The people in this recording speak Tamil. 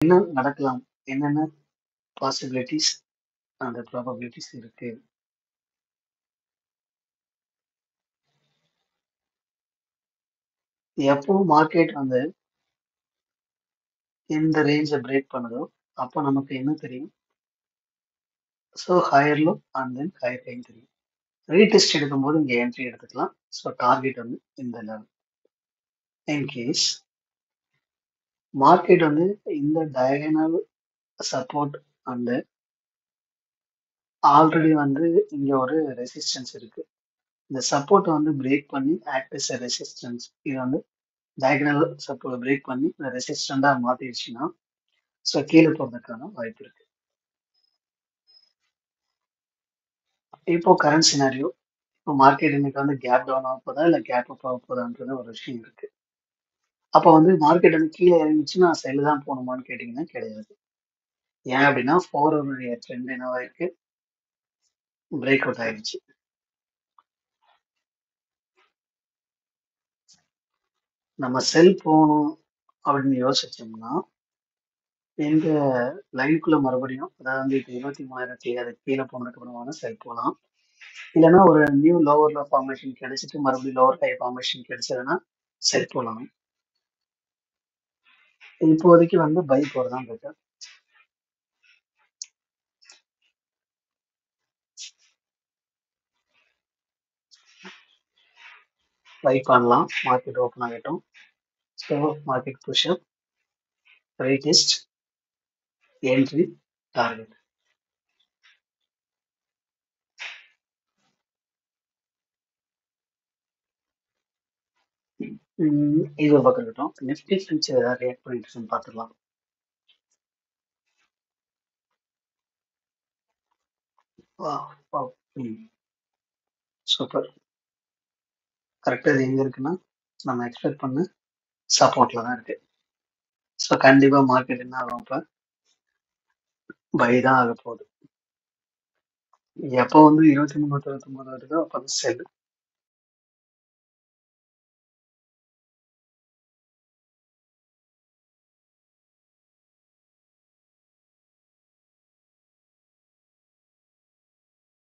என்ன நடக்கலாம்? என்னென்ன பாசிபிலிட்டீஸ் அண்ட் ப்ராபபிலிட்டீஸ் இருக்கு? எப்போ மார்க்கெட் வந்து இந்த ரேஞ்ச பிரேக் பண்ணுதோ, அப்போ நமக்கு என்ன தெரியும்? So higher low and then higher ஹைன்னு தெரியும். ரீடெஸ்ட் எடுக்கும்போது இங்க என்ட்ரி எடுத்துக்கலாம். ஸோ டார்கெட் வந்து இந்த லெவல். இன் கேஸ் மார்க்கெட் வந்து இந்த டயகனல் சப்போர்ட் அண்ட் ஆல்ரெடி வந்து இங்க ஒரு ரெசிஸ்டன்ஸ் இருக்கு. இந்த சப்போர்ட் வந்து பிரேக் பண்ணி ஆக்ட் as a ரெசிஸ்டன்ஸ். இது வந்து டயகனல் சப்போர்ட் பிரேக் பண்ணி இந்த ரெசிஸ்டண்டா மாத்திடுச்சுன்னா, ஸோ கீழே போறதுக்கான வாய்ப்பு இருக்கு. இப்போ கரண்ட் சினாரியோ, இப்போ மார்க்கெட் இன்னைக்கு வந்து கேப் டவுன் ஆக போதா இல்ல கேப் அப் ஆக போதான்றது ஒரு விஷயம் இருக்கு. அப்போ வந்து மார்க்கெட் வந்து கீழே இறங்கிச்சுன்னா செல்லு தான் போகணுமான்னு கேட்டீங்கன்னா கிடையாது. ஏன் அப்படின்னா 4 ட்ரெண்ட் என்னவாயிருக்கு, பிரேக் அவுட் ஆயிடுச்சு. நம்ம செல் போகணும் அப்படின்னு யோசிச்சோம்னா இந்த லைனுக்குள்ள மறுபடியும், அதாவது வந்து இப்போ 23,000 அது கீழே போனதுக்கு அப்புறமான செல் போகலாம். இல்லைன்னா ஒரு நியூ லோவர் லோ ஃபார்மேஷன் கிடைச்சிட்டு மறுபடியும் லோவர் ஹை ஃபார்மேஷன் கிடைச்சதுன்னா செல் போகலாம். இப்போதைக்கு வந்து பை போறதுதான் பெட்டர். பை பண்ணலாம். மார்க்கெட் ஓப்பன் ஆகட்டும். So market push up, retest, entry, target. இது ஒரு பக்கம் இருக்கட்டும். நிஃப்டி ஃபியூச்சர் ஏதாவது ரியாக்ட் பண்ணிட்டு பார்த்துக்கலாம். சூப்பர். கரெக்டாக இது எங்க இருக்குன்னா நம்ம எக்ஸ்பெக்ட் பண்ண சப்போர்ட்ல தான் இருக்கு. ஸோ கண்டிப்பா மார்க்கெட் என்ன ஆகும், இப்போ பை தான் ஆக போகுது. எப்போ வந்து 23,99 வருதோ அப்போ செல்.